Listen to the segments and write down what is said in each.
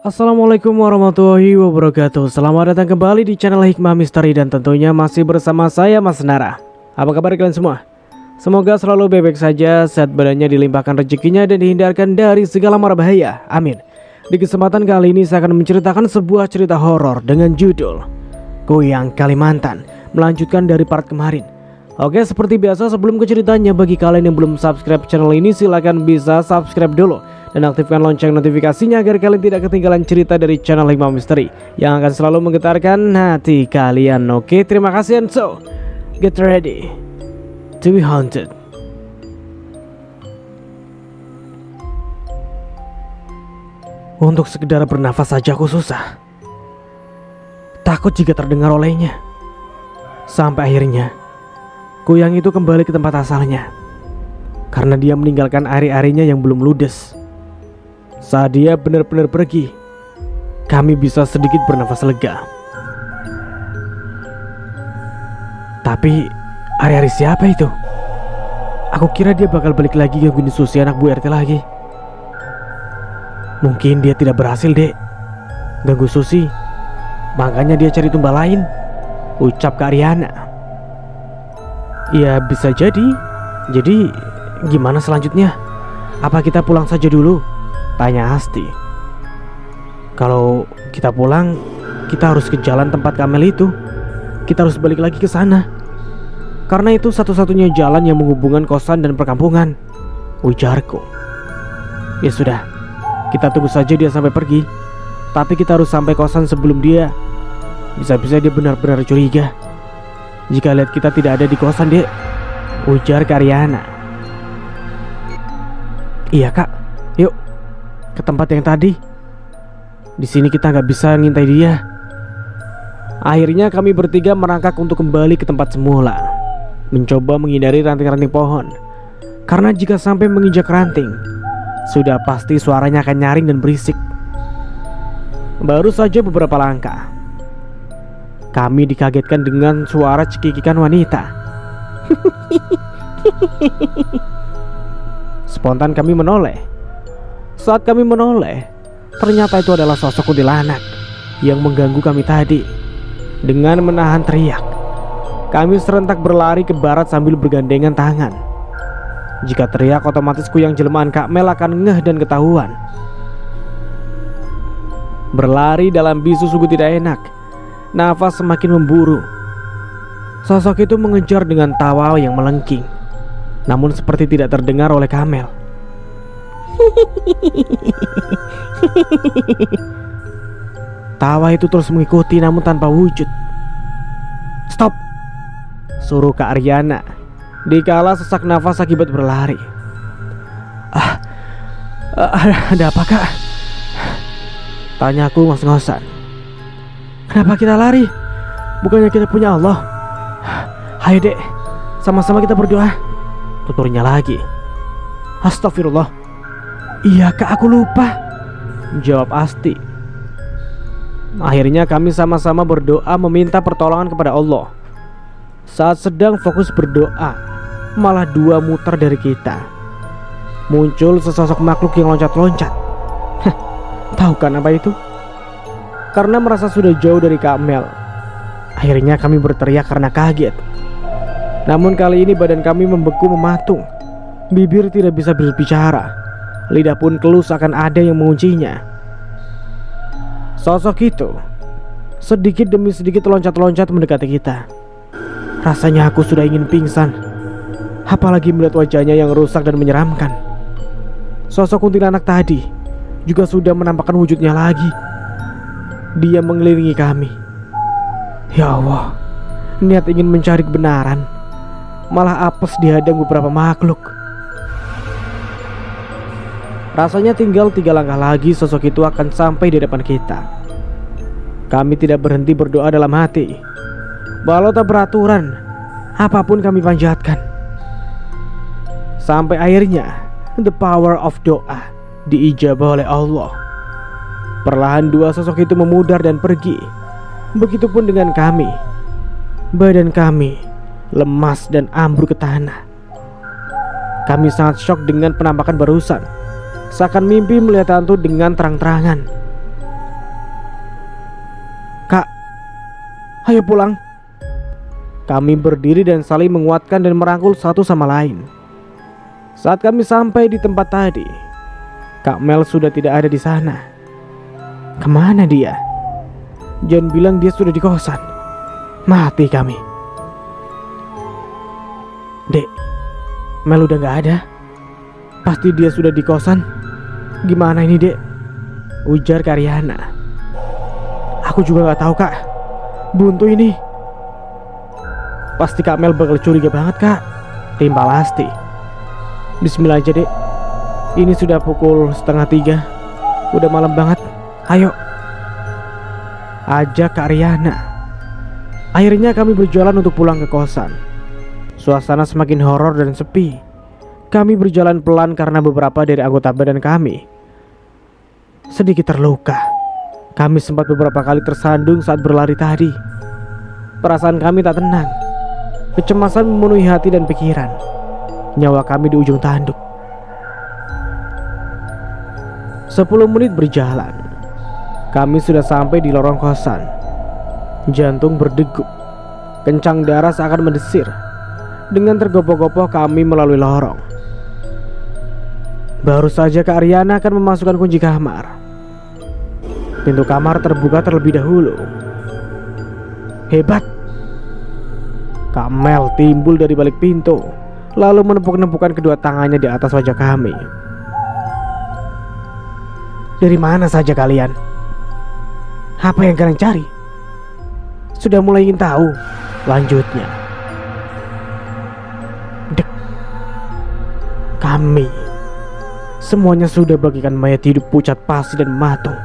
Assalamualaikum warahmatullahi wabarakatuh. Selamat datang kembali di channel Hikmah Misteri dan tentunya masih bersama saya Mas Nara. Apa kabar kalian semua? Semoga selalu baik-baik saja, sehat badannya, dilimpahkan rezekinya dan dihindarkan dari segala mara bahaya. Amin. Di kesempatan kali ini saya akan menceritakan sebuah cerita horor dengan judul Goyang Kalimantan, melanjutkan dari part kemarin. Oke, seperti biasa sebelum ke ceritanya, bagi kalian yang belum subscribe channel ini silahkan bisa subscribe dulu dan aktifkan lonceng notifikasinya agar kalian tidak ketinggalan cerita dari channel Hikmah Misteri yang akan selalu menggetarkan hati kalian. Oke, terima kasih, and so get ready to be haunted. Untuk sekedar bernafas saja aku susah. Takut jika terdengar olehnya. Sampai akhirnya goyang itu kembali ke tempat asalnya, karena dia meninggalkan ari-arinya yang belum ludes. Saat dia benar-benar pergi, kami bisa sedikit bernafas lega. Tapi ari-ari siapa itu? Aku kira dia bakal balik lagi gangguin Susi, anak Bu RT lagi. Mungkin dia tidak berhasil, Dek, ganggu Susi, makanya dia cari tumbal lain, ucap Kak Riana. Ya bisa jadi. Jadi gimana selanjutnya? Apa kita pulang saja dulu? Tanya Asti. Kalau kita pulang, kita harus ke jalan tempat Kamel itu. Kita harus balik lagi ke sana, karena itu satu-satunya jalan yang menghubungkan kosan dan perkampungan, ujarku. Ya sudah, kita tunggu saja dia sampai pergi. Tapi kita harus sampai kosan sebelum dia. Bisa-bisa dia benar-benar curiga jika lihat kita tidak ada di kosan, Dek, ujar Karyana. Iya Kak, yuk ke tempat yang tadi. Di sini kita nggak bisa ngintai dia. Akhirnya kami bertiga merangkak untuk kembali ke tempat semula, mencoba menghindari ranting-ranting pohon, karena jika sampai menginjak ranting, sudah pasti suaranya akan nyaring dan berisik. Baru saja beberapa langkah, kami dikagetkan dengan suara cekikikan wanita. Spontan kami menoleh. Saat kami menoleh, ternyata itu adalah sosok kuntilanak yang mengganggu kami tadi. Dengan menahan teriak, kami serentak berlari ke barat sambil bergandengan tangan. Jika teriak, otomatis kuyang jelmaan Kak Mel akan ngeh dan ketahuan. Berlari dalam bisu sungguh tidak enak. Nafas semakin memburu. Sosok itu mengejar dengan tawa yang melengking, namun seperti tidak terdengar oleh Kamel. Tawa itu terus mengikuti namun tanpa wujud. Stop, suruh Kak Aryana dikala sesak nafas akibat berlari. Ada apa Kak? Tanyaku ngos-ngosan. Kenapa kita lari? Bukannya kita punya Allah? Hayo Dek, sama-sama kita berdoa, tuturnya lagi. Astagfirullah. Iya Kak, aku lupa, jawab Asti. Akhirnya kami sama-sama berdoa meminta pertolongan kepada Allah. Saat sedang fokus berdoa, malah dua muter dari kita muncul sesosok makhluk yang loncat-loncat. Tahu kan apa itu? Karena merasa sudah jauh dari Kak Mel, akhirnya kami berteriak karena kaget. Namun kali ini badan kami membeku mematung. Bibir tidak bisa berbicara, lidah pun keluh seakan ada yang menguncinya. Sosok itu sedikit demi sedikit loncat-loncat mendekati kita. Rasanya aku sudah ingin pingsan, apalagi melihat wajahnya yang rusak dan menyeramkan. Sosok kuntilanak tadi juga sudah menampakkan wujudnya lagi. Dia mengelilingi kami. Ya Allah, niat ingin mencari kebenaran malah apes dihadang beberapa makhluk. Rasanya tinggal 3 langkah lagi sosok itu akan sampai di depan kita. Kami tidak berhenti berdoa dalam hati. Walau tak beraturan, apapun kami panjatkan. Sampai akhirnya the power of doa diijabah oleh Allah. Perlahan dua sosok itu memudar dan pergi. Begitupun dengan kami. Badan kami lemas dan ambruk ke tanah. Kami sangat syok dengan penampakan barusan. Seakan mimpi melihat hantu dengan terang-terangan. Ayo pulang. Kami berdiri dan saling menguatkan dan merangkul satu sama lain. Saat kami sampai di tempat tadi, Kak Mel sudah tidak ada di sana. Kemana dia? Jangan bilang dia sudah di kosan. Mati kami. Dek, Mel udah gak ada. Pasti dia sudah di kosan. Gimana ini, Dek? Ujar Karyana. Aku juga gak tahu, Kak. Buntu ini. Pasti Kak Mel bakal curiga banget, Kak. Timpal asti. Bismillah aja, Dek. Ini sudah pukul 2:30. Udah malam banget. Ayo. Ajak Kak Riana. Akhirnya kami berjalan untuk pulang ke kosan. Suasana semakin horor dan sepi. Kami berjalan pelan karena beberapa dari anggota badan kami sedikit terluka. Kami sempat beberapa kali tersandung saat berlari tadi. Perasaan kami tak tenang. Kecemasan memenuhi hati dan pikiran. Nyawa kami di ujung tanduk. 10 menit berjalan. Kami sudah sampai di lorong kosan. Jantung berdegup. Kencang darah seakan mendesir. Dengan tergopoh-gopoh kami melalui lorong. Baru saja Kak Riana akan memasukkan kunci kamar. Pintu kamar terbuka terlebih dahulu. Hebat. Kak Mel timbul dari balik pintu, lalu menepuk-nepukkan kedua tangannya di atas wajah kami. Dari mana saja kalian? Apa yang kalian cari? Sudah mulai ingin tahu? Lanjutnya. Dek. Kami semuanya sudah bagikan mayat hidup pucat pasi dan matung.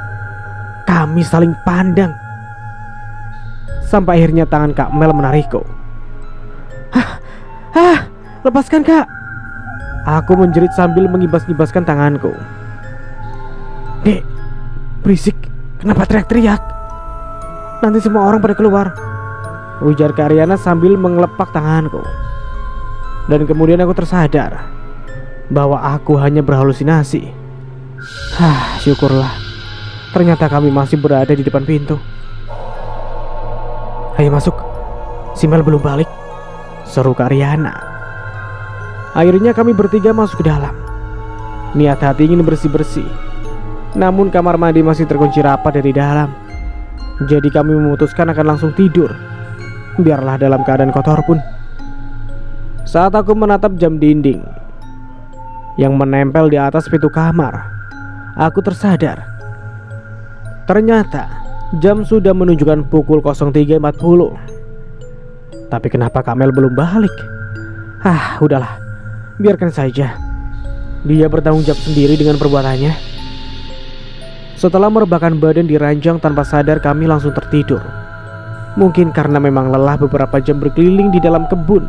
Kami saling pandang. Sampai akhirnya tangan Kak Mel menarikku. Lepaskan, Kak. Aku menjerit sambil mengibas-ngibaskan tanganku. Dek, berisik. Kenapa teriak-teriak? Nanti semua orang pada keluar, ujar Kak Riana sambil mengelepak tanganku. Dan kemudian aku tersadar bahwa aku hanya berhalusinasi. Syukurlah. Ternyata kami masih berada di depan pintu. Ayo masuk. Si Mel belum balik, seru Kak Riana. Akhirnya kami bertiga masuk ke dalam. Niat hati ingin bersih-bersih, namun kamar mandi masih terkunci rapat dari dalam. Jadi kami memutuskan akan langsung tidur, biarlah dalam keadaan kotor pun. Saat aku menatap jam dinding yang menempel di atas pintu kamar, aku tersadar. Ternyata jam sudah menunjukkan pukul 03.40. Tapi kenapa Kak Mel belum balik? Udahlah, biarkan saja. Dia bertanggung jawab sendiri dengan perbuatannya. Setelah merebahkan badan di ranjang tanpa sadar, kami langsung tertidur. Mungkin karena memang lelah beberapa jam berkeliling di dalam kebun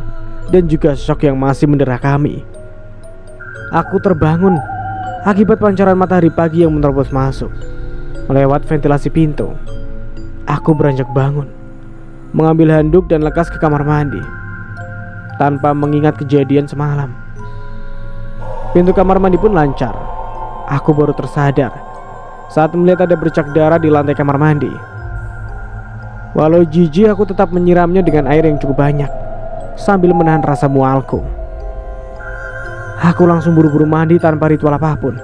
dan juga shock yang masih mendera kami. Aku terbangun akibat pancaran matahari pagi yang menerobos masuk melewat ventilasi pintu. Aku beranjak bangun, mengambil handuk dan lekas ke kamar mandi tanpa mengingat kejadian semalam. Pintu kamar mandi pun lancar. Aku baru tersadar saat melihat ada bercak darah di lantai kamar mandi. Walau jijik, aku tetap menyiramnya dengan air yang cukup banyak sambil menahan rasa mualku. Aku langsung buru-buru mandi tanpa ritual apapun,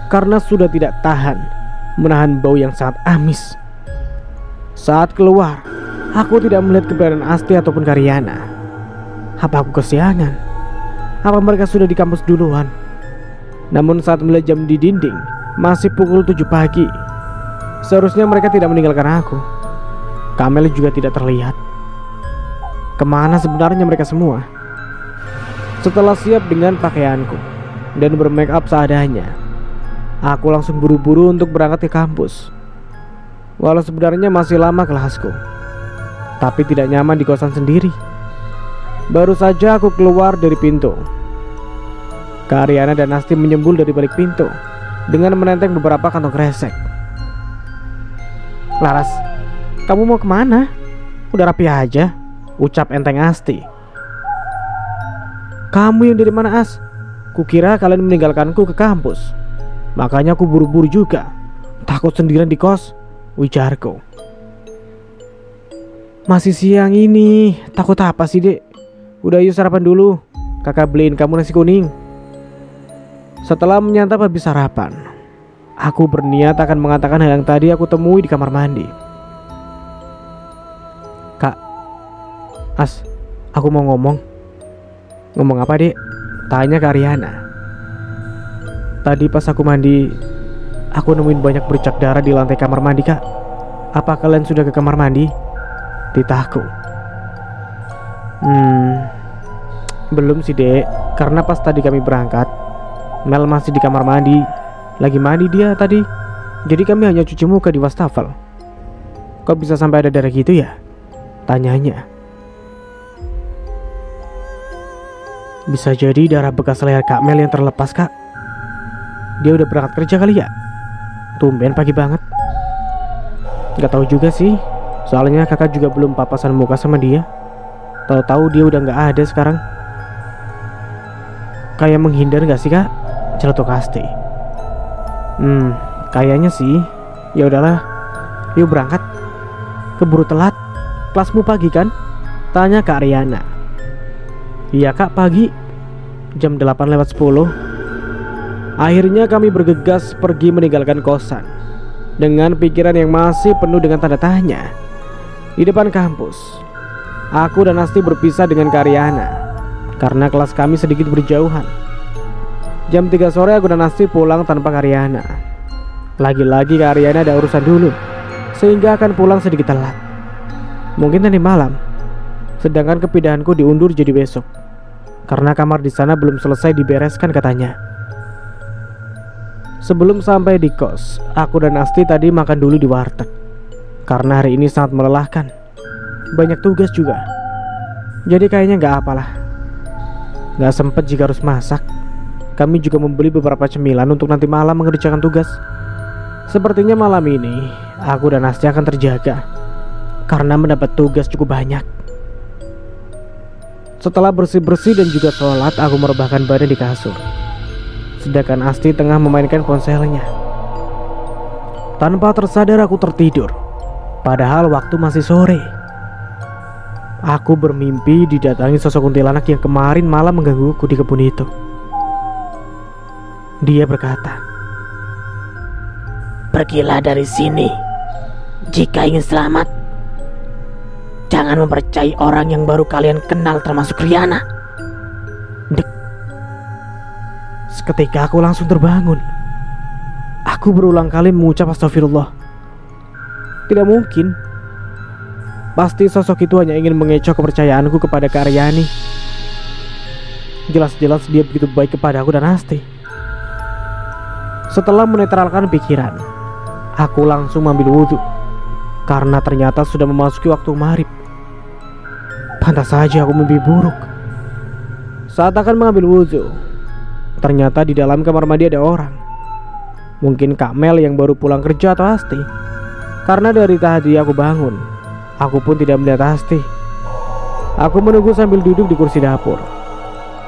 karena sudah tidak tahan menahan bau yang sangat amis. Saat keluar, aku tidak melihat keberadaan Asti ataupun Karyana. Apa aku kesiangan? Apa mereka sudah di kampus duluan? Namun saat melihat jam di dinding, masih pukul 7 pagi. Seharusnya mereka tidak meninggalkan aku. Kamel juga tidak terlihat. Kemana sebenarnya mereka semua? Setelah siap dengan pakaianku dan bermake up seadanya, aku langsung buru-buru untuk berangkat ke kampus. Walau sebenarnya masih lama kelasku, tapi tidak nyaman di kosan sendiri. Baru saja aku keluar dari pintu, Kak Ariana dan Asti menyembul dari balik pintu dengan menenteng beberapa kantong kresek. Laras, kamu mau kemana? Udah rapi aja, ucap enteng Asti. Kamu yang dari mana, As? Kukira kalian meninggalkanku ke kampus, makanya aku buru-buru juga. Takut sendirian di kos, ujarku. Masih siang ini, takut apa sih dek? Udah yuk sarapan dulu, kakak beliin kamu nasi kuning. Setelah menyantap habis sarapan, aku berniat akan mengatakan hal yang tadi aku temui di kamar mandi. Kak, aku mau ngomong. Ngomong apa dek? Tanya ke Ariana. Tadi pas aku mandi, aku nemuin banyak bercak darah di lantai kamar mandi kak. Apa kalian sudah ke kamar mandi? Titahku. Belum sih dek, karena pas tadi kami berangkat, Mel masih di kamar mandi. Lagi mandi dia tadi. Jadi kami hanya cuci muka di wastafel. Kok bisa sampai ada darah gitu ya? Tanyanya. Bisa jadi darah bekas leher Kak Mel yang terlepas kak. Dia udah berangkat kerja kali ya? Tumben pagi banget. Gak tahu juga sih. Soalnya kakak juga belum papasan muka sama dia. Tahu-tahu dia udah gak ada sekarang. Kayak menghindar gak sih kak? Celetuk Asti. Kayaknya sih. Ya udahlah, yuk berangkat. Keburu telat. Kelasmu pagi kan? Tanya Kak Ariana. Iya kak, pagi. Jam 8:10. Akhirnya kami bergegas pergi meninggalkan kosan dengan pikiran yang masih penuh dengan tanda tanya. Di depan kampus, aku dan Asti berpisah dengan Kak Ariana karena kelas kami sedikit berjauhan. Jam 3 sore aku dan Asti pulang tanpa Kak Ariana. Lagi-lagi Kak Ariana ada urusan dulu, sehingga akan pulang sedikit telat. Mungkin nanti malam. Sedangkan kepindahanku diundur jadi besok karena kamar di sana belum selesai dibereskan katanya. Sebelum sampai di kos, aku dan Asti tadi makan dulu di warteg karena hari ini sangat melelahkan. Banyak tugas juga. Jadi kayaknya gak apalah. Gak sempet jika harus masak. Kami juga membeli beberapa cemilan untuk nanti malam mengerjakan tugas. Sepertinya malam ini aku dan Asti akan terjaga karena mendapat tugas cukup banyak. Setelah bersih-bersih dan juga sholat, aku merebahkan badan di kasur, sedangkan Asti tengah memainkan ponselnya. Tanpa tersadar aku tertidur, padahal waktu masih sore. Aku bermimpi didatangi sosok kuntilanak yang kemarin malam menggangguku di kebun itu. Dia berkata, "Pergilah dari sini jika ingin selamat. Jangan mempercayai orang yang baru kalian kenal, termasuk Riana." Dek. Seketika aku langsung terbangun. Aku berulang kali mengucap astagfirullah. Tidak mungkin. Pasti sosok itu hanya ingin mengecoh kepercayaanku kepada Kak Aryani. Jelas-jelas dia begitu baik kepada aku dan Asti. Setelah menetralkan pikiran, aku langsung mengambil wudhu karena ternyata sudah memasuki waktu maghrib. Pantas saja aku mimpi buruk. Saat akan mengambil wudhu, ternyata di dalam kamar mandi ada orang. Mungkin Kak Mel yang baru pulang kerja atau Asti. Karena dari tadi aku bangun, aku pun tidak melihat Asti. Aku menunggu sambil duduk di kursi dapur.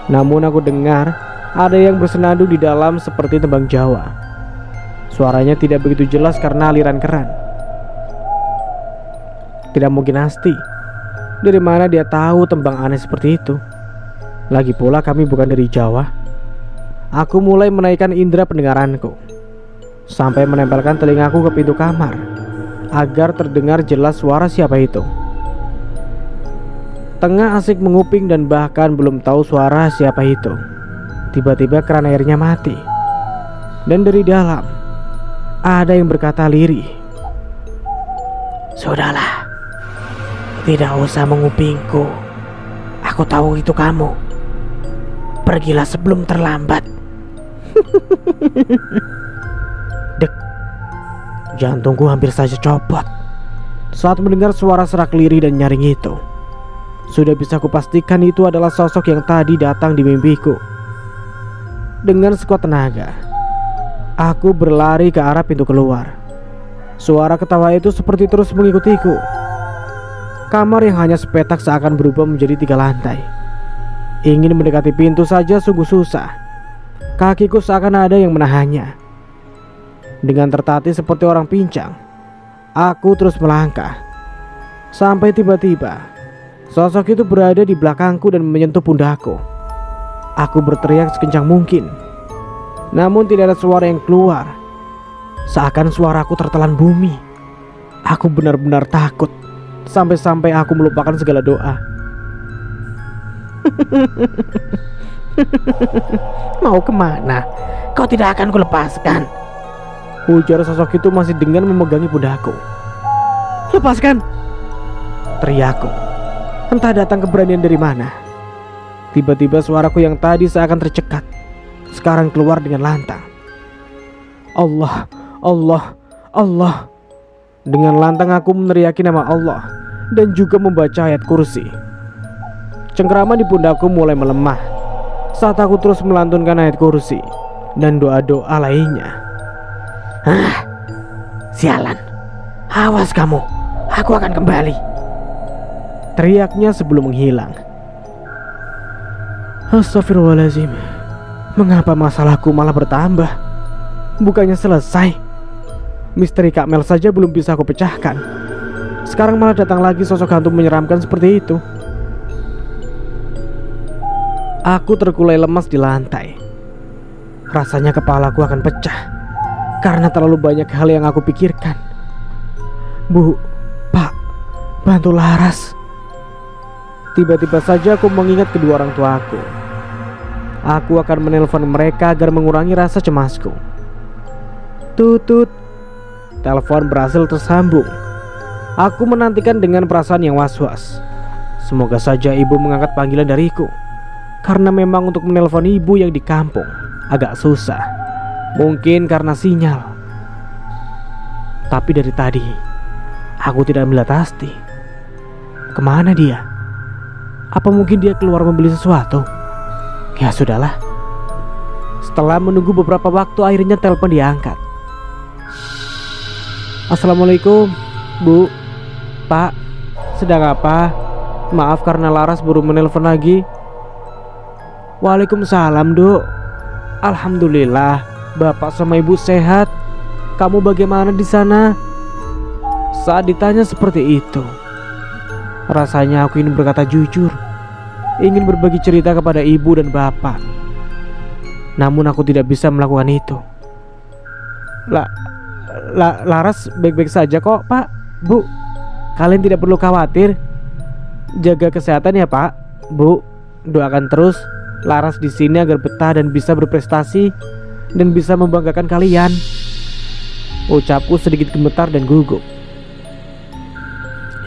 Namun aku dengar ada yang bersenandung di dalam seperti tembang Jawa. Suaranya tidak begitu jelas karena aliran keran. Tidak mungkin Asti. Dari mana dia tahu tembang aneh seperti itu? Lagi pula kami bukan dari Jawa. Aku mulai menaikkan indera pendengaranku sampai menempelkan telingaku ke pintu kamar agar terdengar jelas suara siapa itu. Tengah asik menguping dan bahkan belum tahu suara siapa itu, tiba-tiba keran airnya mati. Dan dari dalam ada yang berkata lirih, "Sudahlah, tidak usah mengupingku. Aku tahu itu kamu. Pergilah sebelum terlambat." Dek, jantungku hampir saja copot saat mendengar suara serak lirih dan nyaring itu. Sudah bisa kupastikan itu adalah sosok yang tadi datang di mimpiku. Dengan sekuat tenaga, aku berlari ke arah pintu keluar. Suara ketawa itu seperti terus mengikutiku. Kamar yang hanya sepetak seakan berubah menjadi 3 lantai. Ingin mendekati pintu saja sungguh susah. Kakiku seakan ada yang menahannya. Dengan tertatih seperti orang pincang, aku terus melangkah. Sampai tiba-tiba sosok itu berada di belakangku dan menyentuh pundakku. Aku berteriak sekencang mungkin, namun tidak ada suara yang keluar. Seakan suaraku tertelan bumi. Aku benar-benar takut, sampai-sampai aku melupakan segala doa. Mau kemana? Kau tidak akan kulepaskan, ujar sosok itu masih dengan memegangi pundakku. Lepaskan, teriakku. Entah datang keberanian dari mana. Tiba-tiba suaraku yang tadi seakan tercekat sekarang keluar dengan lantang. Allah, Allah, Allah. Dengan lantang aku meneriaki nama Allah dan juga membaca ayat kursi. Cengkerama di pundakku mulai melemah saat aku terus melantunkan ayat kursi dan doa-doa lainnya. Sialan, awas kamu, aku akan kembali, teriaknya sebelum menghilang. Astagfirullahaladzim, mengapa masalahku malah bertambah? Bukannya selesai. Misteri Kak Mel saja belum bisa aku pecahkan. Sekarang malah datang lagi sosok hantu menyeramkan seperti itu. Aku terkulai lemas di lantai. Rasanya kepalaku akan pecah karena terlalu banyak hal yang aku pikirkan. Bu, Pak, bantu Laras. Tiba-tiba saja aku mengingat kedua orang tuaku. Aku akan menelpon mereka agar mengurangi rasa cemasku. Tutut. Telepon berhasil tersambung. Aku menantikan dengan perasaan yang was-was. Semoga saja ibu mengangkat panggilan dariku, karena memang untuk menelpon ibu yang di kampung agak susah. Mungkin karena sinyal. Tapi dari tadi aku tidak melihat Asti. Kemana dia? Apa mungkin dia keluar membeli sesuatu? Ya sudahlah. Setelah menunggu beberapa waktu, akhirnya telepon diangkat. Assalamualaikum, Bu, Pak, sedang apa? Maaf karena Laras baru menelpon lagi. Waalaikumsalam, Dok. Alhamdulillah, Bapak sama Ibu sehat. Kamu bagaimana di sana? Saat ditanya seperti itu, rasanya aku ingin berkata jujur, ingin berbagi cerita kepada ibu dan bapak. Namun aku tidak bisa melakukan itu. Laras baik-baik saja kok, Pak, Bu. Kalian tidak perlu khawatir. Jaga kesehatan ya, Pak, Bu. Doakan terus Laras di sini agar betah dan bisa berprestasi dan bisa membanggakan kalian. Ucapku sedikit gemetar dan gugup.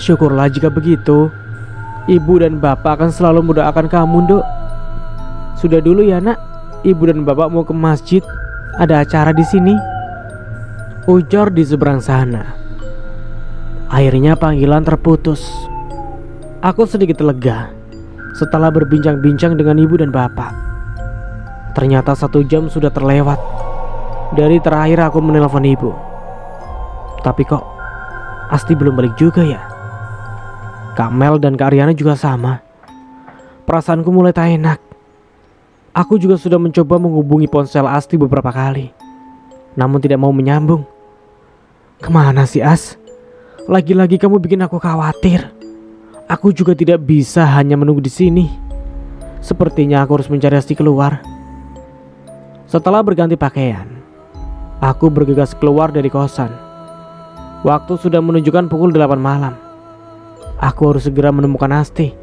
Syukurlah jika begitu. Ibu dan bapak akan selalu mendoakan kamu, Dok. Sudah dulu ya, Nak. Ibu dan bapak mau ke masjid. Ada acara di sini, ujar di seberang sana. Akhirnya panggilan terputus. Aku sedikit lega setelah berbincang-bincang dengan ibu dan bapak. Ternyata 1 jam sudah terlewat dari terakhir aku menelpon ibu. Tapi kok Asti belum balik juga ya? Kak Mel dan Kak Ariana juga sama. Perasaanku mulai tak enak. Aku juga sudah mencoba menghubungi ponsel Asti beberapa kali, namun tidak mau menyambung. Kemana sih, As? Lagi-lagi kamu bikin aku khawatir. Aku juga tidak bisa hanya menunggu di sini. Sepertinya aku harus mencari Asti keluar. Setelah berganti pakaian, aku bergegas keluar dari kosan. Waktu sudah menunjukkan pukul 8 malam. Aku harus segera menemukan Asti.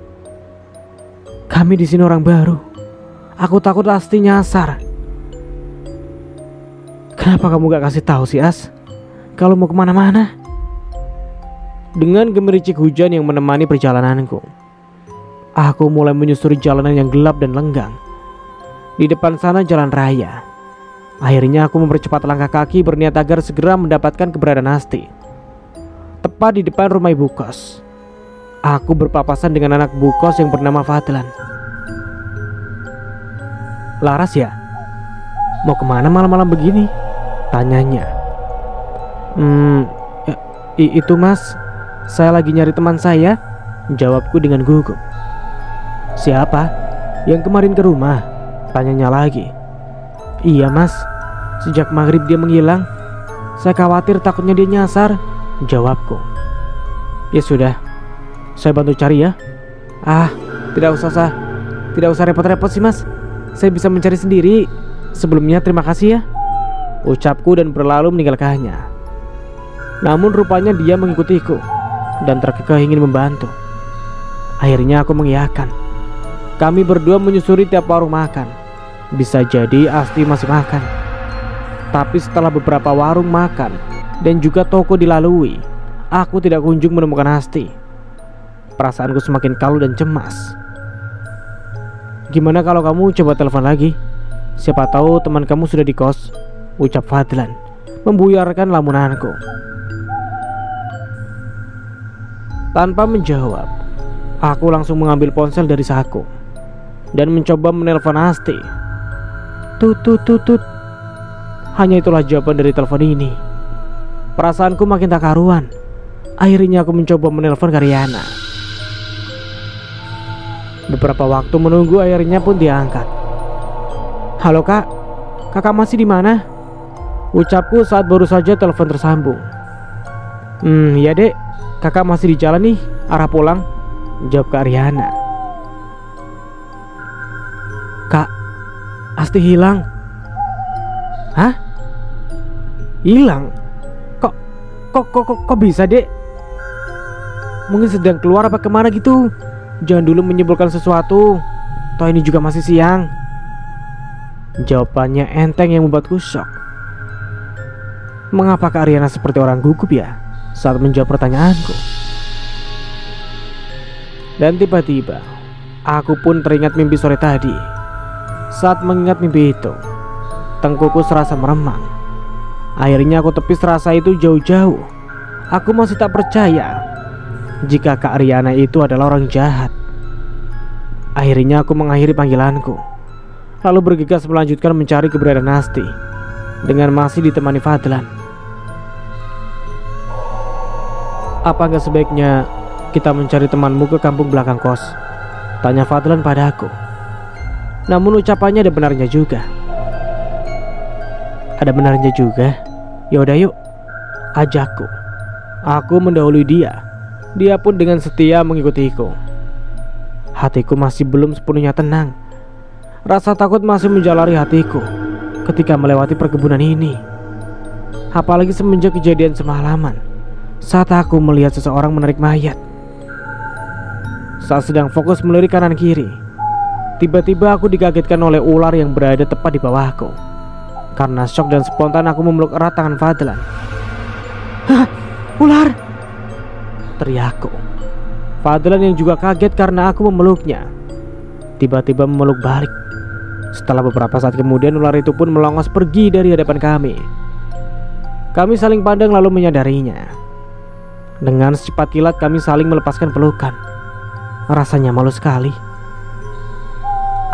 Kami di sini orang baru. Aku takut Asti nyasar. Kenapa kamu gak kasih tahu sih, As? Kalau mau kemana-mana? Dengan gemericik hujan yang menemani perjalananku, aku mulai menyusuri jalanan yang gelap dan lenggang. Di depan sana jalan raya. Akhirnya aku mempercepat langkah kaki berniat agar segera mendapatkan keberadaan Asti. Tepat di depan rumah ibu kos, aku berpapasan dengan anak bu kos yang bernama Fadlan. Laras ya? Mau kemana malam-malam begini? Tanyanya. Itu mas, saya lagi nyari teman saya, jawabku dengan gugup. Siapa? Yang kemarin ke rumah? Tanyanya lagi. Iya mas, sejak maghrib dia menghilang. Saya khawatir takutnya dia nyasar, jawabku. Ya sudah, Saya bantu cari ya. Ah, tidak usah repot-repot sih mas. Saya bisa mencari sendiri. Sebelumnya terima kasih ya, ucapku dan berlalu meninggalkannya. Namun rupanya dia mengikutiku dan terkekeh ingin membantu. Akhirnya aku mengiyakan. Kami berdua menyusuri tiap warung makan. Bisa jadi Asti masih makan. Tapi setelah beberapa warung makan dan juga toko dilalui, aku tidak kunjung menemukan Asti. Perasaanku semakin kalut dan cemas. Gimana kalau kamu coba telepon lagi? Siapa tahu teman kamu sudah di kos, ucap Fadlan, membuyarkan lamunanku. Tanpa menjawab, aku langsung mengambil ponsel dari saku dan mencoba menelpon Asti. Tut. Hanya itulah jawaban dari telepon ini. Perasaanku makin tak karuan. Akhirnya aku mencoba menelpon Karyana. Beberapa waktu menunggu, akhirnya pun diangkat. Halo kak, kakak masih di mana? Ucapku saat baru saja telepon tersambung. Ya dek, kakak masih di jalan nih, arah pulang, jawab Kak Riana. Kak, Asti hilang. Hah? Hilang? Kok bisa dek? Mungkin sedang keluar apa kemana gitu. Jangan dulu menyimpulkan sesuatu, toh ini juga masih siang. Jawabannya enteng yang membuatku shock. Mengapa Kak Ariana seperti orang gugup ya saat menjawab pertanyaanku? Dan tiba-tiba aku pun teringat mimpi sore tadi. Saat mengingat mimpi itu, tengkuku serasa meremang. Akhirnya aku tepis rasa itu jauh-jauh. Aku masih tak percaya jika Kak Ariana itu adalah orang jahat. Akhirnya aku mengakhiri panggilanku, lalu bergegas melanjutkan mencari keberadaan Asti dengan masih ditemani Fadlan. Apa nggak sebaiknya kita mencari temanmu ke kampung belakang kos? Tanya Fadlan padaku. Namun ucapannya ada benarnya juga. Ada benarnya juga. Yaudah yuk, ajakku. Aku mendahului dia. Dia pun dengan setia mengikutiku. Hatiku masih belum sepenuhnya tenang. Rasa takut masih menjalari hatiku ketika melewati perkebunan ini. Apalagi semenjak kejadian semalaman saat aku melihat seseorang menarik mayat. Saat sedang fokus melirik kanan kiri, tiba-tiba aku dikagetkan oleh ular yang berada tepat di bawahku. Karena shock dan spontan aku memeluk erat tangan Fadlan. Hah, ular! Teriakku. Fadlan yang juga kaget karena aku memeluknya, tiba-tiba memeluk balik. Setelah beberapa saat kemudian, ular itu pun melongos pergi dari hadapan kami. Kami saling pandang lalu menyadarinya. Dengan secepat kilat kami saling melepaskan pelukan. Rasanya malu sekali.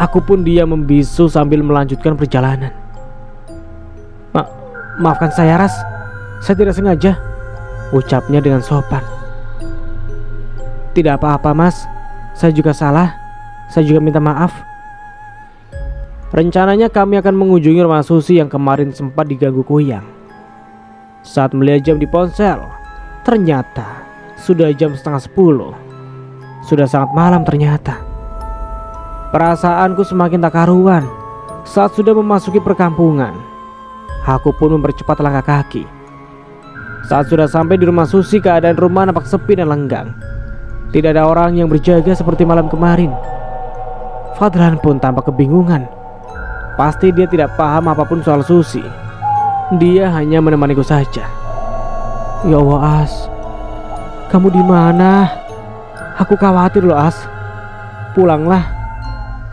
Aku pun diam membisu sambil melanjutkan perjalanan. Maafkan saya Ras, saya tidak sengaja, ucapnya dengan sopan. Tidak apa-apa mas, saya juga salah. Saya juga minta maaf. Rencananya kami akan mengunjungi rumah Susi yang kemarin sempat diganggu Kuyang. Saat melihat jam di ponsel, ternyata sudah jam 9:30. Sudah sangat malam ternyata. Perasaanku semakin tak karuan saat sudah memasuki perkampungan. Aku pun mempercepat langkah kaki. Saat sudah sampai di rumah Susi, keadaan rumah nampak sepi dan lenggang. Tidak ada orang yang berjaga seperti malam kemarin. Fadlan pun tampak kebingungan. Pasti dia tidak paham apapun soal Susi. Dia hanya menemaniku saja. Ya Allah As, kamu di mana? Aku khawatir loh As. Pulanglah,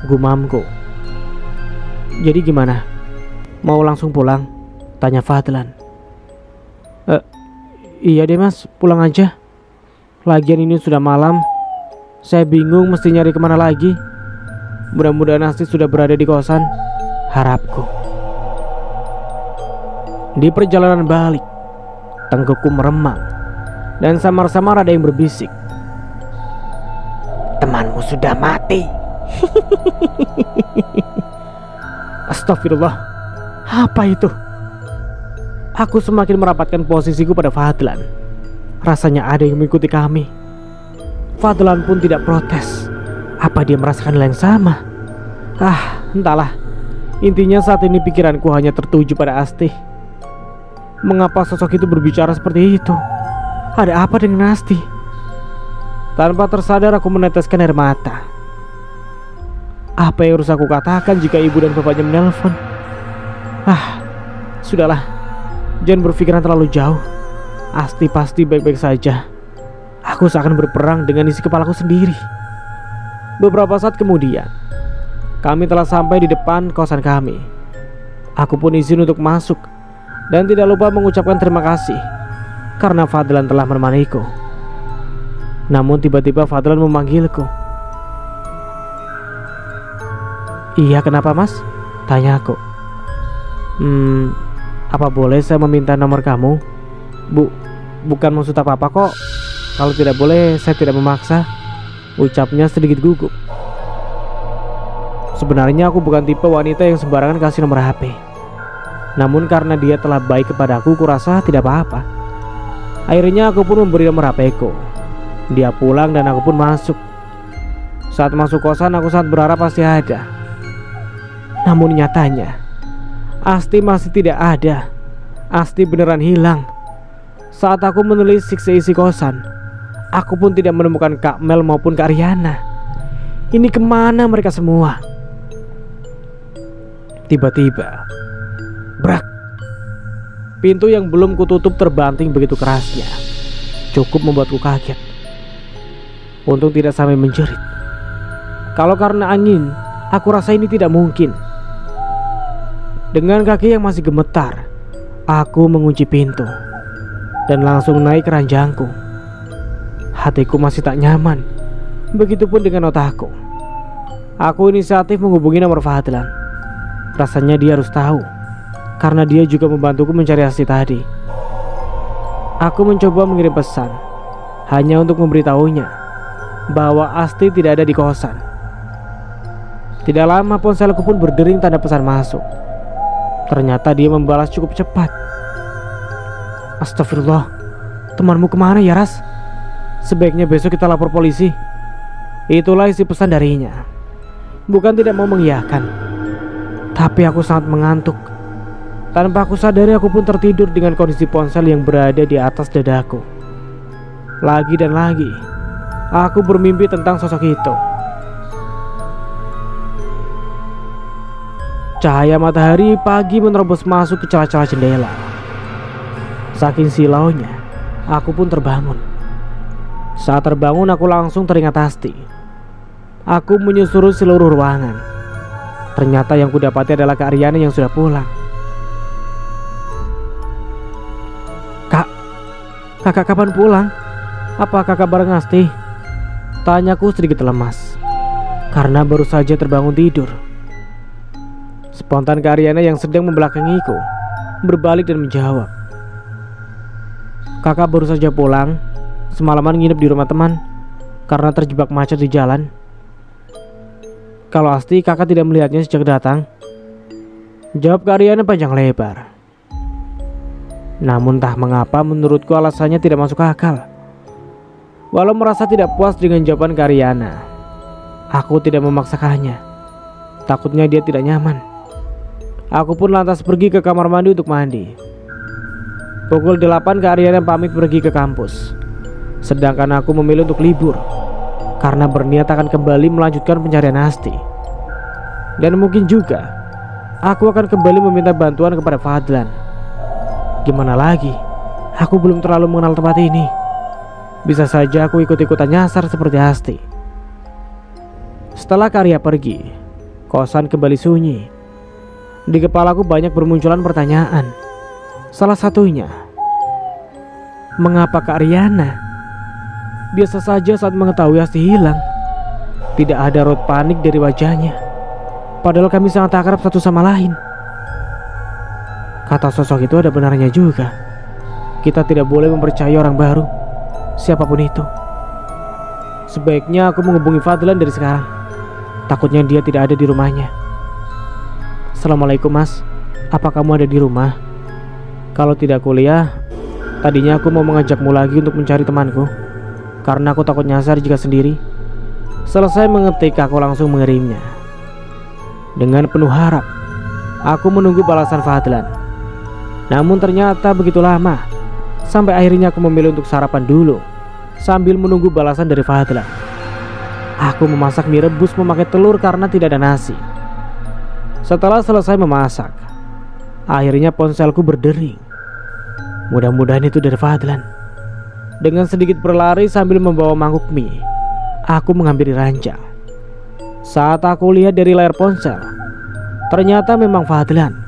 gumamku. Jadi gimana? Mau langsung pulang? Tanya Fadlan. Iya deh mas, pulang aja. Lagian ini sudah malam. Saya bingung mesti nyari kemana lagi. Mudah-mudahan Asti sudah berada di kosan, harapku. Di perjalanan balik, tengkuku meremang dan samar-samar ada yang berbisik. Temanmu sudah mati. Astagfirullah, apa itu? Aku semakin merapatkan posisiku pada Fadlan. Rasanya ada yang mengikuti kami. Fadlan pun tidak protes. Apa dia merasakan hal yang sama? Entahlah. Intinya saat ini pikiranku hanya tertuju pada Asti. Mengapa sosok itu berbicara seperti itu? Ada apa dengan Asti? Tanpa tersadar aku meneteskan air mata. Apa yang harus aku katakan jika ibu dan bapaknya menelpon? Sudahlah. Jangan berpikiran terlalu jauh. Asti pasti baik-baik saja. Aku seakan berperang dengan isi kepalaku sendiri. Beberapa saat kemudian, kami telah sampai di depan kosan kami. Aku pun izin untuk masuk dan tidak lupa mengucapkan terima kasih karena Fadlan telah menemaniku. Namun tiba-tiba Fadlan memanggilku. "Iya, kenapa mas?" tanya aku. Apa boleh saya meminta nomor kamu? Bukan maksud apa-apa kok. Kalau tidak boleh saya tidak memaksa, ucapnya sedikit gugup. Sebenarnya aku bukan tipe wanita yang sembarangan kasih nomor HP. Namun karena dia telah baik kepadaku, kurasa tidak apa-apa. Akhirnya aku pun memberi nomor HP-ku. Dia pulang dan aku pun masuk. Saat masuk kosan aku sangat berharap pasti ada. Namun nyatanya Asti masih tidak ada. Asti beneran hilang. Saat aku menelisik seisi kosan, aku pun tidak menemukan Kak Mel maupun Kak Riana. Ini kemana mereka semua? Tiba-tiba brak. Pintu yang belum kututup terbanting begitu kerasnya. Cukup membuatku kaget. Untung tidak sampai menjerit. Kalau karena angin, aku rasa ini tidak mungkin. Dengan kaki yang masih gemetar, aku mengunci pintu dan langsung naik ke ranjangku. Hatiku masih tak nyaman. Begitupun dengan otakku. Aku inisiatif menghubungi nomor Fadlan. Rasanya dia harus tahu, karena dia juga membantuku mencari Asti tadi. Aku mencoba mengirim pesan hanya untuk memberitahunya bahwa Asti tidak ada di kosan. Tidak lama ponselku pun berdering tanda pesan masuk. Ternyata dia membalas cukup cepat. "Astagfirullah, temanmu kemana ya Ras? Sebaiknya besok kita lapor polisi." Itulah isi pesan darinya. Bukan tidak mau mengiyakan, tapi aku sangat mengantuk. Tanpa aku sadari aku pun tertidur dengan kondisi ponsel yang berada di atas dadaku. Lagi dan lagi aku bermimpi tentang sosok itu. Cahaya matahari pagi menerobos masuk ke celah-celah jendela. Saking silaunya, aku pun terbangun. Saat terbangun aku langsung teringat Asti. Aku menyusuri seluruh ruangan. Ternyata yang kudapati adalah Kak Riana yang sudah pulang. Kakak kapan pulang? Apa kakak bareng Asti? Tanyaku sedikit lemas, karena baru saja terbangun tidur. Spontan Kak Riana yang sedang membelakangiku berbalik dan menjawab, "Kakak baru saja pulang. Semalaman nginep di rumah teman karena terjebak macet di jalan. Kalau Asti kakak tidak melihatnya sejak datang," jawab Kak Riana panjang lebar. Namun entah mengapa menurutku alasannya tidak masuk akal. Walau merasa tidak puas dengan jawaban Kak Riana, aku tidak memaksakannya. Takutnya dia tidak nyaman. Aku pun lantas pergi ke kamar mandi untuk mandi. Pukul 8 Kak Riana pamit pergi ke kampus, sedangkan aku memilih untuk libur karena berniat akan kembali melanjutkan pencarian Asti. Dan mungkin juga aku akan kembali meminta bantuan kepada Fadlan. Gimana lagi, aku belum terlalu mengenal tempat ini. Bisa saja aku ikut-ikutan nyasar seperti Asti. Setelah Kak Ria pergi, kosan kembali sunyi. Di kepalaku banyak bermunculan pertanyaan. Salah satunya, mengapa Kak Riana biasa saja saat mengetahui Asti hilang? Tidak ada raut panik dari wajahnya, padahal kami sangat akrab satu sama lain. Kata sosok itu ada benarnya juga. Kita tidak boleh mempercayai orang baru, siapapun itu. Sebaiknya aku menghubungi Fadlan dari sekarang. Takutnya dia tidak ada di rumahnya. "Assalamualaikum mas, apa kamu ada di rumah? Kalau tidak kuliah, tadinya aku mau mengajakmu lagi untuk mencari temanku. karena aku takut nyasar jika sendiri. Selesai mengetik, aku langsung mengirimnya. Dengan penuh harap, aku menunggu balasan Fadlan. Namun ternyata begitu lama, sampai akhirnya aku memilih untuk sarapan dulu sambil menunggu balasan dari Fadlan. Aku memasak mie rebus memakai telur karena tidak ada nasi. Setelah selesai memasak, akhirnya ponselku berdering. Mudah-mudahan itu dari Fadlan. Dengan sedikit berlari sambil membawa mangkuk mie, aku mengambil ranjang. Saat aku lihat dari layar ponsel, ternyata memang Fadlan.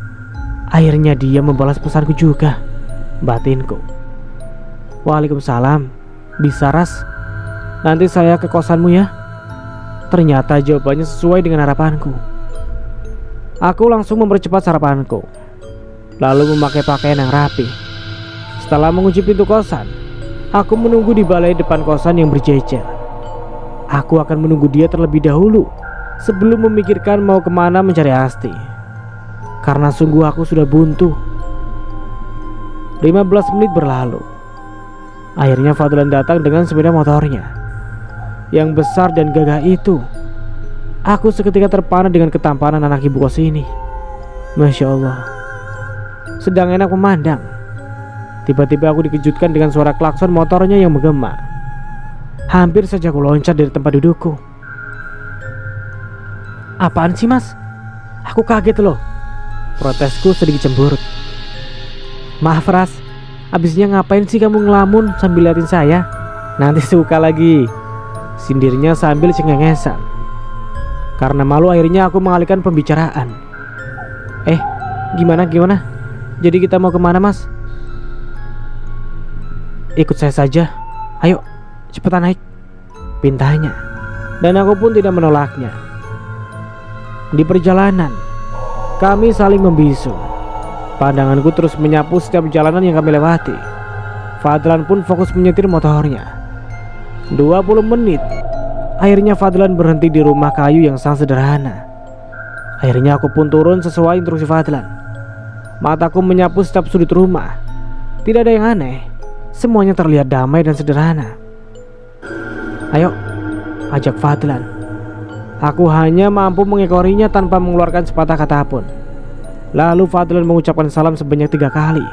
Akhirnya dia membalas pesanku juga. Batinku. Waalaikumsalam. Bisa Ras, nanti saya ke kosanmu ya. Ternyata jawabannya sesuai dengan harapanku. Aku langsung mempercepat sarapanku, lalu memakai pakaian yang rapi. Setelah mengunci pintu kosan, aku menunggu di balai depan kosan yang berjejer. Aku akan menunggu dia terlebih dahulu sebelum memikirkan mau kemana mencari Asti, karena sungguh aku sudah buntu. 15 menit berlalu. Akhirnya Fadlan datang dengan sepeda motornya yang besar dan gagah itu. Aku seketika terpana dengan ketampanan anak ibu kos ini. Masya Allah, sedang enak memandang. Tiba-tiba aku dikejutkan dengan suara klakson motornya yang menggema. Hampir saja aku loncat dari tempat dudukku. Apaan sih mas? Aku kaget loh. Protesku sedikit cemburut. Maaf Ras, abisnya ngapain sih kamu ngelamun sambil liatin saya? Nanti suka lagi, sindirnya sambil cengengesan. Karena malu akhirnya aku mengalihkan pembicaraan. Gimana? Jadi kita mau kemana mas? Ikut saya saja, ayo cepetan naik, pintanya. Dan aku pun tidak menolaknya. Di perjalanan, kami saling membisu. Pandanganku terus menyapu setiap jalanan yang kami lewati. Fadlan pun fokus menyetir motornya. 20 menit. Akhirnya Fadlan berhenti di rumah kayu yang sangat sederhana. Akhirnya aku pun turun sesuai instruksi Fadlan. Mataku menyapu setiap sudut rumah. Tidak ada yang aneh. Semuanya terlihat damai dan sederhana. Ayo, ajak Fadlan. Aku hanya mampu mengekorinya tanpa mengeluarkan sepatah kata pun. Lalu Fadlan mengucapkan salam sebanyak 3 kali.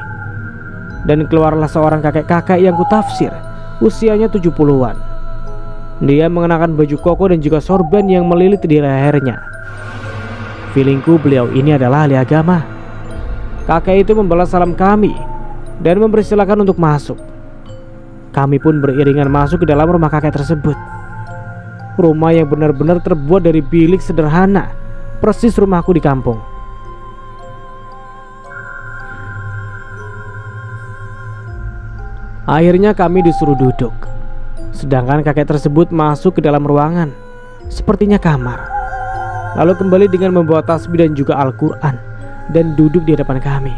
Dan keluarlah seorang kakek-kakek yang kutafsir usianya 70-an. Dia mengenakan baju koko dan juga sorban yang melilit di lehernya. Feelingku beliau ini adalah ahli agama. Kakek itu membalas salam kami dan mempersilahkan untuk masuk. Kami pun beriringan masuk ke dalam rumah kakek tersebut. Rumah yang benar-benar terbuat dari bilik sederhana, persis rumahku di kampung. Akhirnya kami disuruh duduk, sedangkan kakek tersebut masuk ke dalam ruangan, sepertinya kamar. Lalu kembali dengan membawa tasbih dan juga Al-Quran dan duduk di hadapan kami.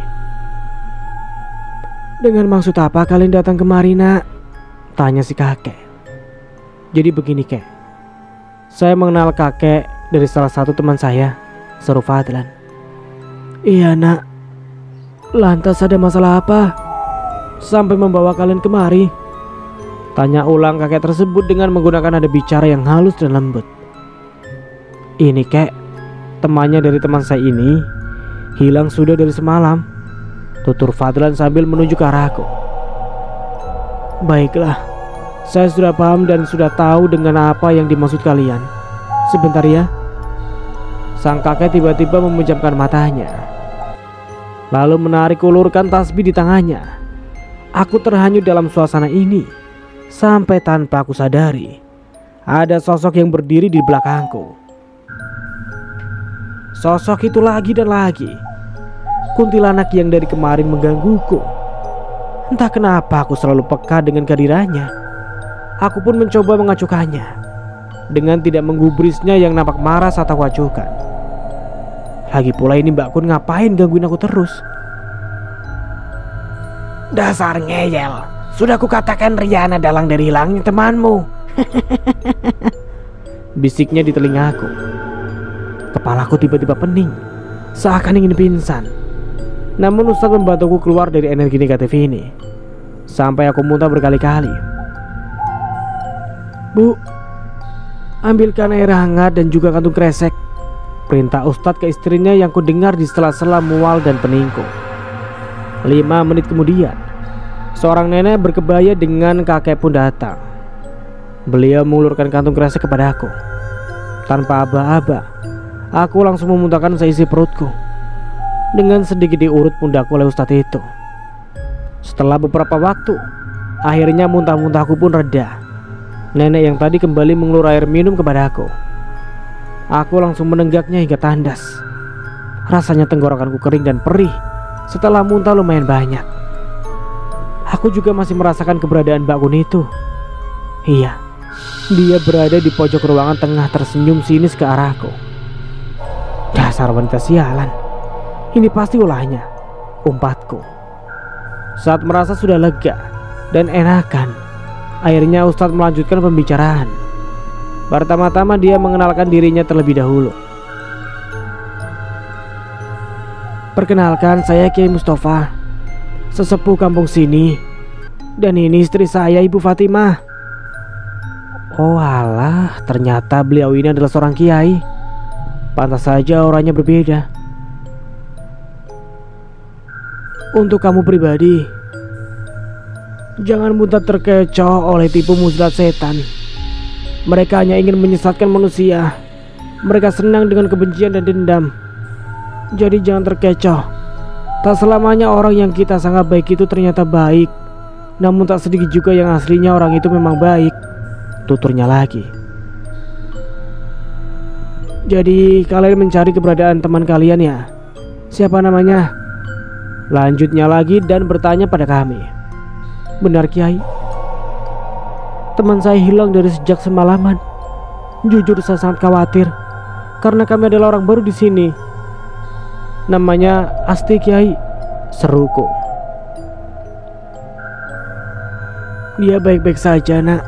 Dengan maksud apa kalian datang kemari nak? Tanya si kakek. Jadi begini kek, saya mengenal kakek dari salah satu teman saya, seru Fadlan. Iya nak. Lantas ada masalah apa sampai membawa kalian kemari? Tanya ulang kakek tersebut dengan menggunakan nada bicara yang halus dan lembut. Ini kek, temannya dari teman saya ini hilang sudah dari semalam, tutur Fadlan sambil menunjuk ke arahku. Baiklah, saya sudah paham dan sudah tahu dengan apa yang dimaksud kalian. Sebentar ya. Sang kakek tiba-tiba memejamkan matanya, lalu menarik ulurkan tasbih di tangannya. Aku terhanyut dalam suasana ini sampai tanpa aku sadari ada sosok yang berdiri di belakangku. Sosok itu lagi dan lagi. Kuntilanak yang dari kemarin menggangguku. Entah kenapa aku selalu peka dengan kehadirannya. Aku pun mencoba mengacuhkannya dengan tidak menggubrisnya yang nampak marah saat aku acuhkan. Lagi pula ini Mbak Kun ngapain gangguin aku terus? Dasar ngeyel, sudah kukatakan Riana dalang dari hilangnya temanmu. Bisiknya di telingaku. Kepalaku tiba-tiba pening, seakan ingin pingsan. Namun Ustadz membantuku keluar dari energi negatif ini, sampai aku muntah berkali-kali. "Bu, ambilkan air hangat dan juga kantung kresek," perintah Ustadz ke istrinya yang kudengar di sela-sela mual dan peningkung. 5 menit kemudian, seorang nenek berkebaya dengan kakek pun datang. Beliau mengulurkan kantung kresek kepadaku. Tanpa aba-aba, aku langsung memuntahkan seisi perutku. Dengan sedikit diurut pundakku oleh Ustadz itu. Setelah beberapa waktu, akhirnya muntah-muntahku pun reda. Nenek yang tadi kembali mengulur air minum kepadaku. Aku langsung menenggaknya hingga tandas. Rasanya tenggorokanku kering dan perih setelah muntah lumayan banyak. Aku juga masih merasakan keberadaan Mbak Kun itu. Iya, dia berada di pojok ruangan tengah tersenyum sinis ke arahku. Dasar wanita sialan. Ini pasti ulahnya, umpatku. Saat merasa sudah lega dan enakan, akhirnya Ustadz melanjutkan pembicaraan. Pertama-tama dia mengenalkan dirinya terlebih dahulu. "Perkenalkan, saya Kiai Mustafa, sesepuh kampung sini. Dan ini istri saya, Ibu Fatimah." Oh alah, ternyata beliau ini adalah seorang kiai. Pantas saja orangnya berbeda. "Untuk kamu pribadi, jangan mudah terkecoh oleh tipu muslihat setan. Mereka hanya ingin menyesatkan manusia. Mereka senang dengan kebencian dan dendam. Jadi jangan terkecoh. Tak selamanya orang yang kita sangat baik itu ternyata baik. Namun tak sedikit juga yang aslinya orang itu memang baik," tuturnya lagi. "Jadi kalian mencari keberadaan teman kalian ya? Siapa namanya?" Lanjutnya lagi dan bertanya pada kami. "Benar Kiai, teman saya hilang dari sejak semalaman. Jujur saya sangat khawatir karena kami adalah orang baru di sini. Namanya Asti Kiai," seruku. "Dia baik-baik saja nak.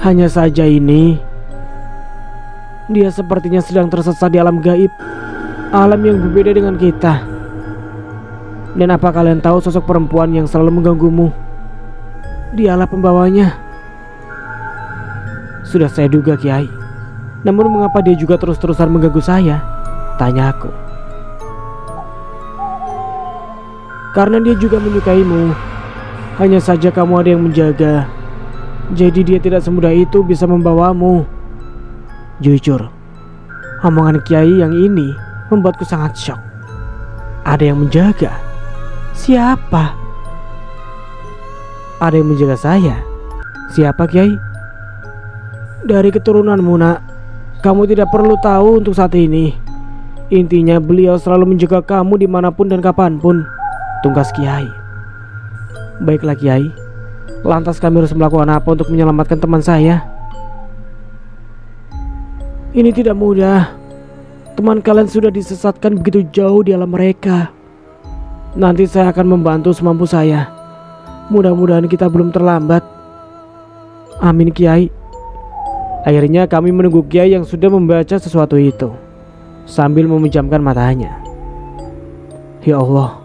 Hanya saja ini, dia sepertinya sedang tersesat di alam gaib, alam yang berbeda dengan kita. Dan apa kalian tahu sosok perempuan yang selalu mengganggumu? Dialah pembawanya." "Sudah saya duga Kiai. Namun mengapa dia juga terus-terusan mengganggu saya?" tanya aku. "Karena dia juga menyukaimu. Hanya saja kamu ada yang menjaga. Jadi dia tidak semudah itu bisa membawamu." Jujur, omongan Kiai yang ini membuatku sangat syok. Ada yang menjaga? Siapa? Ada yang menjaga saya? Siapa Kiai? "Dari keturunanmu nak. Kamu tidak perlu tahu untuk saat ini. Intinya beliau selalu menjaga kamu dimanapun dan kapanpun," tungkas Kiai. "Baiklah Kiai. Lantas kami harus melakukan apa untuk menyelamatkan teman saya?" "Ini tidak mudah. Teman kalian sudah disesatkan begitu jauh di alam mereka. Nanti saya akan membantu semampu saya. Mudah-mudahan kita belum terlambat." "Amin Kiai." Akhirnya kami menunggu Kiai yang sudah membaca sesuatu itu sambil memejamkan matanya. Ya Allah,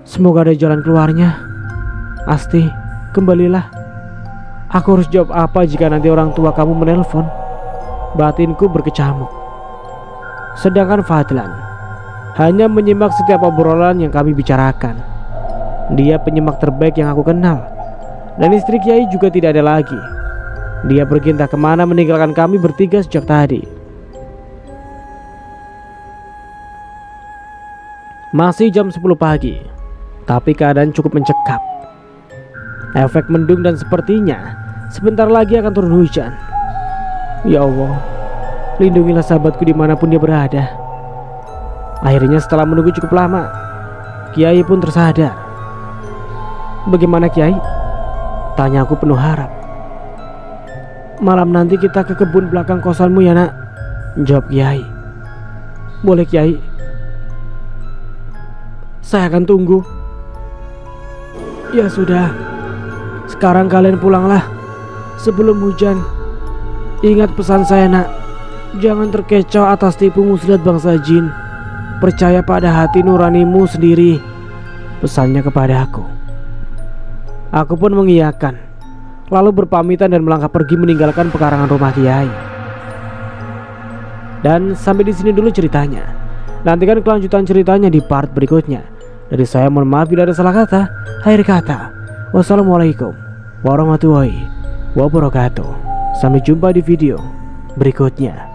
semoga ada jalan keluarnya. Asti, kembalilah. Aku harus jawab apa jika nanti orang tua kamu menelpon? Batinku berkecamuk. Sedangkan Fadlan hanya menyimak setiap obrolan yang kami bicarakan. Dia penyimak terbaik yang aku kenal. Dan istri Kiai juga tidak ada lagi. Dia pergi entah kemana meninggalkan kami bertiga sejak tadi. Masih jam 10 pagi, tapi keadaan cukup mencekam. Efek mendung dan sepertinya sebentar lagi akan turun hujan. Ya Allah, lindungilah sahabatku dimanapun dia berada. Akhirnya setelah menunggu cukup lama, Kiai pun tersadar. Bagaimana Kiai? Tanya aku penuh harap. Malam nanti kita ke kebun belakang kosanmu ya nak, jawab Kiai. Boleh Kiai, saya akan tunggu. Ya sudah, sekarang kalian pulanglah sebelum hujan. Ingat pesan saya nak, jangan terkecoh atas tipu muslihat bangsa jin. Percaya pada hati nuranimu sendiri, pesannya kepada aku. Aku pun mengiyakan. lalu berpamitan dan melangkah pergi meninggalkan pekarangan rumah Kiai. Dan sampai di sini dulu ceritanya. Nantikan kelanjutan ceritanya di part berikutnya. Dari saya mohon maaf bila ada salah kata. Akhir kata, wassalamualaikum warahmatullahi wabarakatuh. Sampai jumpa di video berikutnya.